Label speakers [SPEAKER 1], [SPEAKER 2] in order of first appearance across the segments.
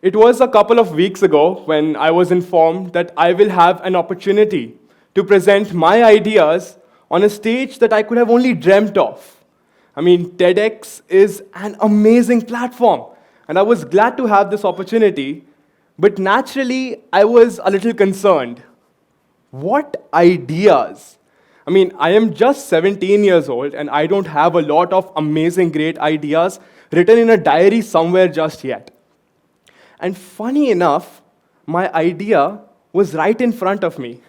[SPEAKER 1] It was a couple of weeks ago when I was informed that I will have an opportunity to present my ideas on a stage that I could have only dreamt of. I mean, TEDx is an amazing platform, and I was glad to have this opportunity, but naturally, I was a little concerned. What ideas? I mean, I am just 17 years old, and I don't have a lot of amazing, great ideas written in a diary somewhere just yet. And funny enough, my idea was right in front of me.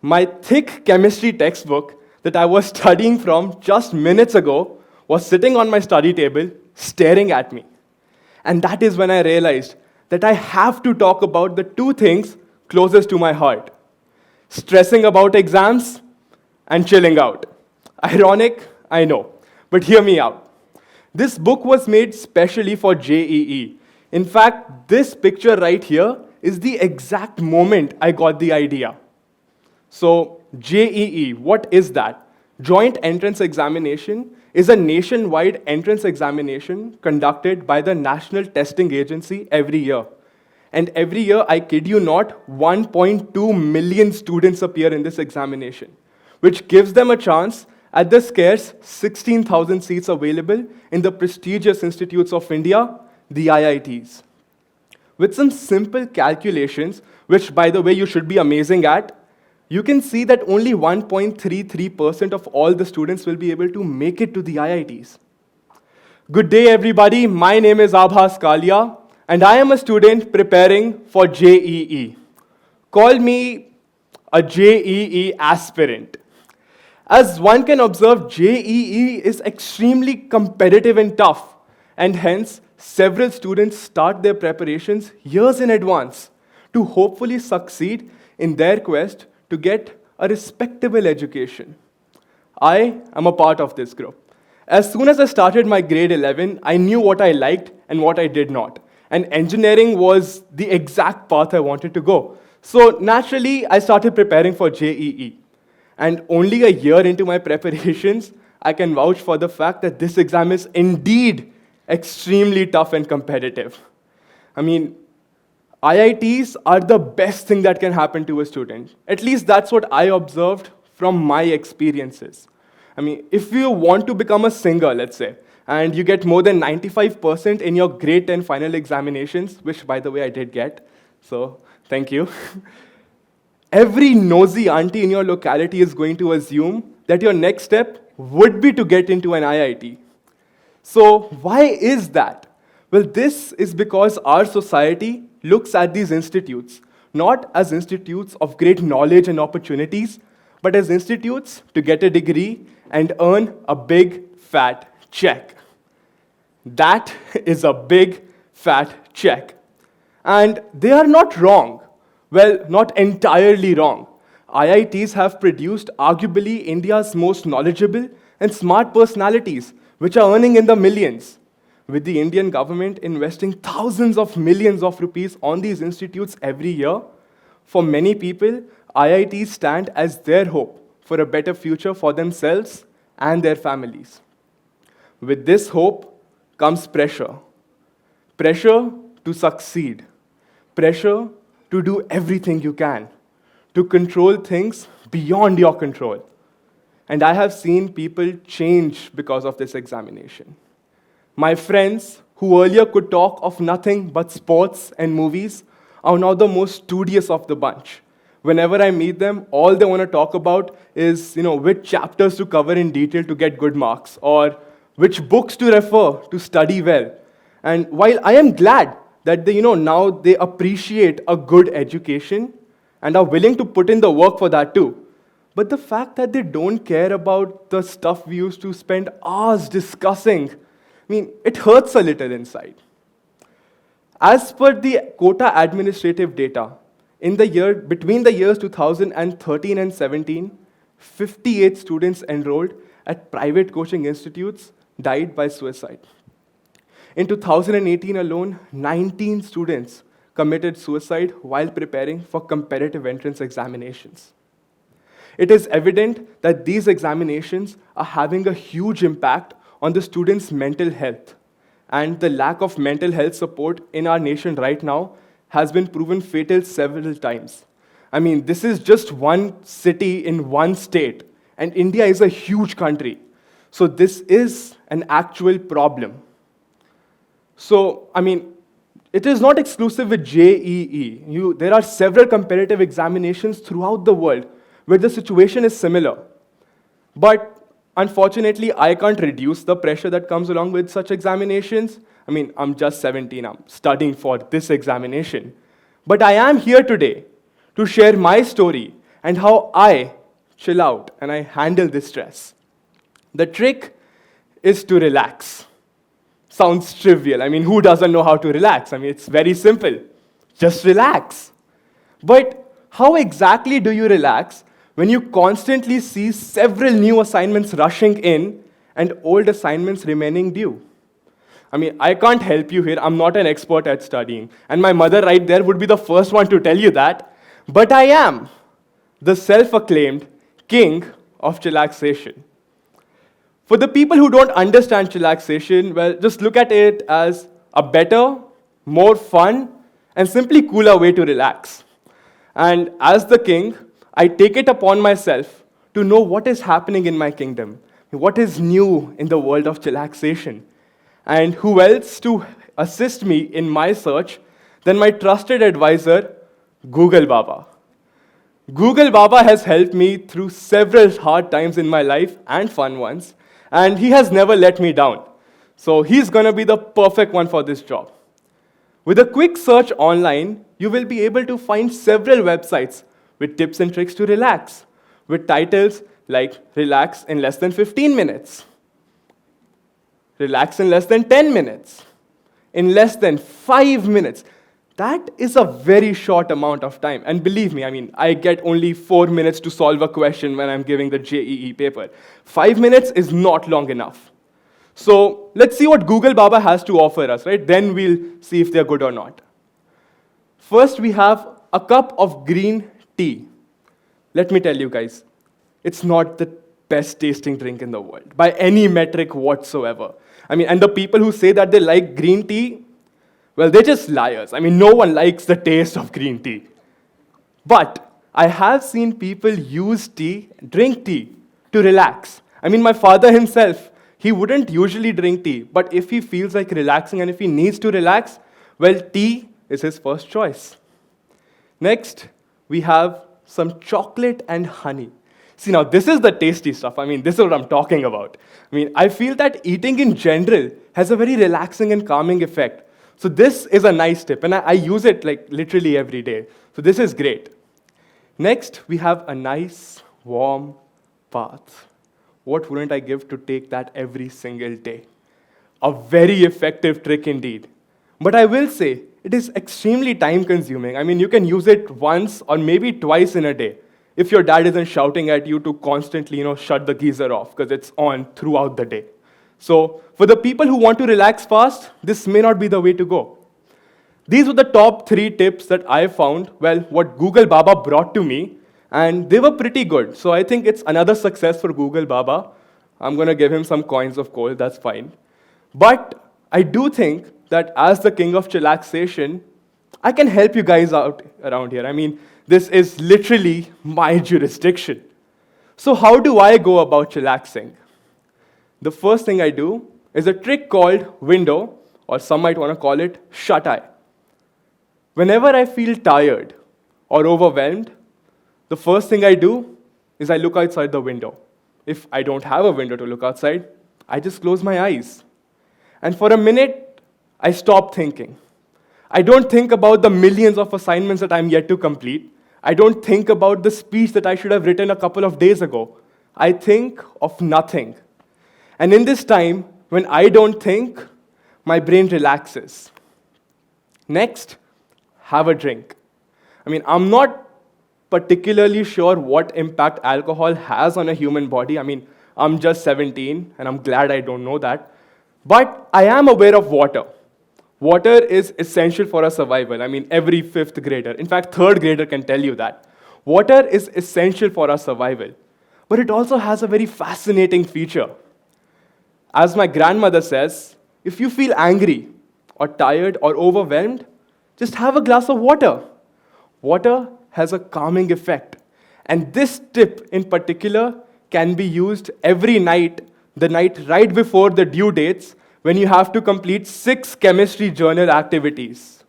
[SPEAKER 1] My thick chemistry textbook that I was studying from just minutes ago was sitting on my study table, staring at me. And that is when I realized that I have to talk about the two things closest to my heart: stressing about exams and chilling out. Ironic, I know, but hear me out. This book was made specially for JEE. In fact, this picture right here is the exact moment I got the idea. So, JEE, what is that? Joint Entrance Examination is a nationwide entrance examination conducted by the National Testing Agency every year. And every year, I kid you not, 1.2 million students appear in this examination, which gives them a chance at the scarce 16,000 seats available in the prestigious institutes of India, the IITs. With some simple calculations, which by the way you should be amazing at, you can see that only 1.33% of all the students will be able to make it to the IITs. Good day, everybody. My name is Aabhaas Kalia, and I am a student preparing for JEE. Call me a JEE aspirant. As one can observe, JEE is extremely competitive and tough, and hence, several students start their preparations years in advance to hopefully succeed in their quest to get a respectable education. I am a part of this group. As soon as I started my grade 11, I knew what I liked and what I did not. And engineering was the exact path I wanted to go. So naturally, I started preparing for JEE. And only a year into my preparations, I can vouch for the fact that this exam is indeed extremely tough and competitive. I mean, IITs are the best thing that can happen to a student. At least that's what I observed from my experiences. I mean, if you want to become a singer, let's say, and you get more than 95% in your grade 10 final examinations, which by the way I did get, so thank you. Every nosy auntie in your locality is going to assume that your next step would be to get into an IIT. So why is that? Well, this is because our society looks at these institutes not as institutes of great knowledge and opportunities, but as institutes to get a degree and earn a big, fat check. That is a big, fat check. And they are not wrong. Well, not entirely wrong. IITs have produced arguably India's most knowledgeable and smart personalities, which are earning in the millions, with the Indian government investing thousands of millions of rupees on these institutes every year. For many people, IITs stand as their hope for a better future for themselves and their families. With this hope comes pressure. Pressure to succeed. Pressure to do everything you can. To control things beyond your control. And I have seen people change because of this examination. My friends, who earlier could talk of nothing but sports and movies, are now the most studious of the bunch. Whenever I meet them, all they want to talk about is, which chapters to cover in detail to get good marks, or which books to refer to study well. And while I am glad that now they appreciate a good education and are willing to put in the work for that too, but the fact that they don't care about the stuff we used to spend hours discussing, it hurts a little inside. As per the quota administrative data, between the years 2013 and 17, 58 students enrolled at private coaching institutes died by suicide. In 2018 alone, 19 students committed suicide while preparing for competitive entrance examinations. It is evident that these examinations are having a huge impact on the students' mental health and the lack of mental health support in our nation right now has been proven fatal several times. I mean, this is just one city in one state, and India is a huge country. So this is an actual problem. So, I mean, it is not exclusive with JEE. There are several comparative examinations throughout the world where the situation is similar. But unfortunately, I can't reduce the pressure that comes along with such examinations. I mean, I'm just 17, I'm studying for this examination. But I am here today to share my story and how I chill out and I handle this stress. The trick is to relax. Sounds trivial. I mean, who doesn't know how to relax? I mean, it's very simple. Just relax. But how exactly do you relax when you constantly see several new assignments rushing in and old assignments remaining due? I mean, I can't help you here. I'm not an expert at studying. And my mother right there would be the first one to tell you that. But I am the self-acclaimed king of chillaxation. For the people who don't understand chillaxation, well, just look at it as a better, more fun, and simply cooler way to relax. And as the king, I take it upon myself to know what is happening in my kingdom, what is new in the world of chillaxation, and who else to assist me in my search than my trusted advisor, Google Baba. Google Baba has helped me through several hard times in my life and fun ones, and he has never let me down. So he's going to be the perfect one for this job. With a quick search online, you will be able to find several websites with tips and tricks to relax, with titles like Relax in Less Than 15 Minutes, Relax in Less Than 10 Minutes, in Less Than 5 Minutes. That is a very short amount of time. And believe me, I mean, I get only 4 minutes to solve a question when I'm giving the JEE paper. 5 minutes is not long enough. So let's see what Google Baba has to offer us, right? Then we'll see if they're good or not. First, we have a cup of green tea. Let me tell you guys, it's not the best tasting drink in the world by any metric whatsoever. I mean, and the people who say that they like green tea, well, they're just liars. I mean, no one likes the taste of green tea. But I have seen people use tea, drink tea, to relax. I mean, my father himself, he wouldn't usually drink tea, but if he feels like relaxing and if he needs to relax, well, tea is his first choice. Next, we have some chocolate and honey. See, now, this is the tasty stuff. I mean, this is what I'm talking about. I mean, I feel that eating in general has a very relaxing and calming effect. So this is a nice tip, and I use it like literally every day. So this is great. Next, we have a nice, warm bath. What wouldn't I give to take that every single day? A very effective trick indeed. But I will say, it is extremely time-consuming. I mean, you can use it once or maybe twice in a day if your dad isn't shouting at you to constantly, shut the geyser off because it's on throughout the day. So for the people who want to relax fast, this may not be the way to go. These were the top 3 tips that I found, well, what Google Baba brought to me, and they were pretty good. So I think it's another success for Google Baba. I'm going to give him some coins of gold, that's fine. But I do think that as the king of chillaxation, I can help you guys out around here. I mean, this is literally my jurisdiction. So how do I go about chillaxing? The first thing I do is a trick called window, or some might want to call it shut-eye. Whenever I feel tired or overwhelmed, the first thing I do is I look outside the window. If I don't have a window to look outside, I just close my eyes. And for a minute, I stop thinking. I don't think about the millions of assignments that I'm yet to complete. I don't think about the speech that I should have written a couple of days ago. I think of nothing. And in this time, when I don't think, my brain relaxes. Next, have a drink. I mean, I'm not particularly sure what impact alcohol has on a human body. I mean, I'm just 17, and I'm glad I don't know that. But I am aware of water. Water is essential for our survival. I mean, every 5th grader, in fact, 3rd grader can tell you that. Water is essential for our survival. But it also has a very fascinating feature. As my grandmother says, if you feel angry or tired or overwhelmed, just have a glass of water. Water has a calming effect. And this tip in particular can be used every night, the night right before the due dates, when you have to complete 6 chemistry journal activities.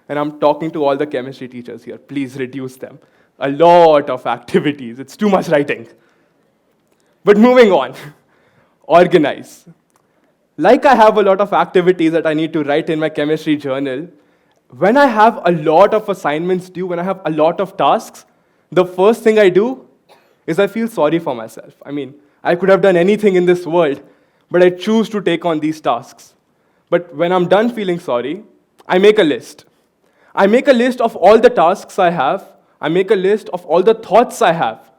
[SPEAKER 1] And I'm talking to all the chemistry teachers here. Please reduce them. A lot of activities. It's too much writing. But moving on, organize. Like I have a lot of activities that I need to write in my chemistry journal, when I have a lot of assignments due, when I have a lot of tasks, the first thing I do is I feel sorry for myself. I mean, I could have done anything in this world, but I choose to take on these tasks. But when I'm done feeling sorry, I make a list. I make a list of all the tasks I have. I make a list of all the thoughts I have.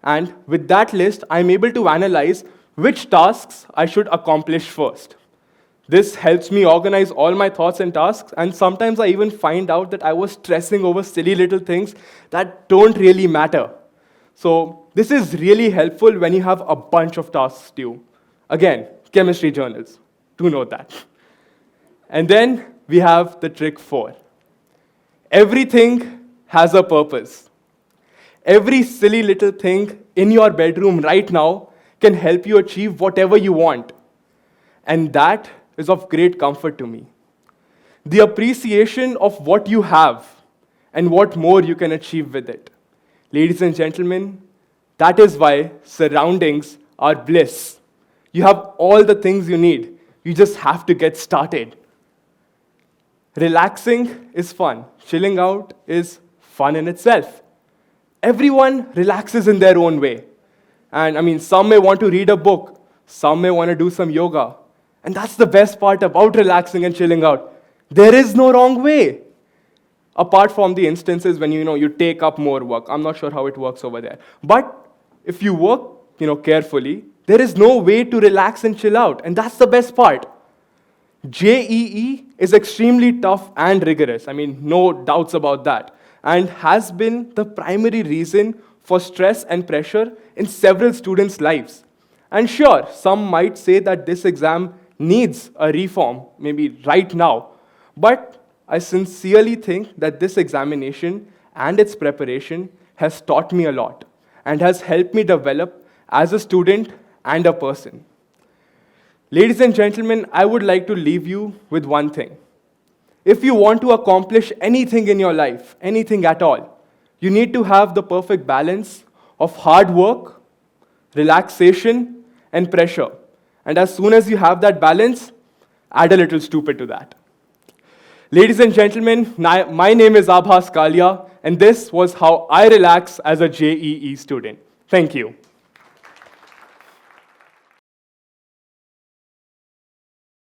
[SPEAKER 1] And with that list, I'm able to analyze which tasks I should accomplish first. This helps me organize all my thoughts and tasks, and sometimes I even find out that I was stressing over silly little things that don't really matter. So this is really helpful when you have a bunch of tasks due. Again, chemistry journals, do note that. And then we have the trick 4. Everything has a purpose. Every silly little thing in your bedroom right now can help you achieve whatever you want. And that is of great comfort to me. The appreciation of what you have and what more you can achieve with it. Ladies and gentlemen, that is why surroundings are bliss. You have all the things you need. You just have to get started. Relaxing is fun. Chilling out is fun in itself. Everyone relaxes in their own way. And I mean, some may want to read a book. Some may want to do some yoga. And that's the best part about relaxing and chilling out. There is no wrong way. Apart from the instances when you take up more work. I'm not sure how it works over there. But if you work carefully, there is no way to relax and chill out. And that's the best part. JEE is extremely tough and rigorous. I mean, no doubts about that. And has been the primary reason for stress and pressure in several students' lives. And sure, some might say that this exam needs a reform, maybe right now. But I sincerely think that this examination and its preparation has taught me a lot and has helped me develop as a student and a person. Ladies and gentlemen, I would like to leave you with one thing. If you want to accomplish anything in your life, anything at all, you need to have the perfect balance of hard work, relaxation, and pressure. And as soon as you have that balance, add a little stupid to that. Ladies and gentlemen, my name is Aabhaas Kalia, and this was how I relax as a JEE student. Thank you.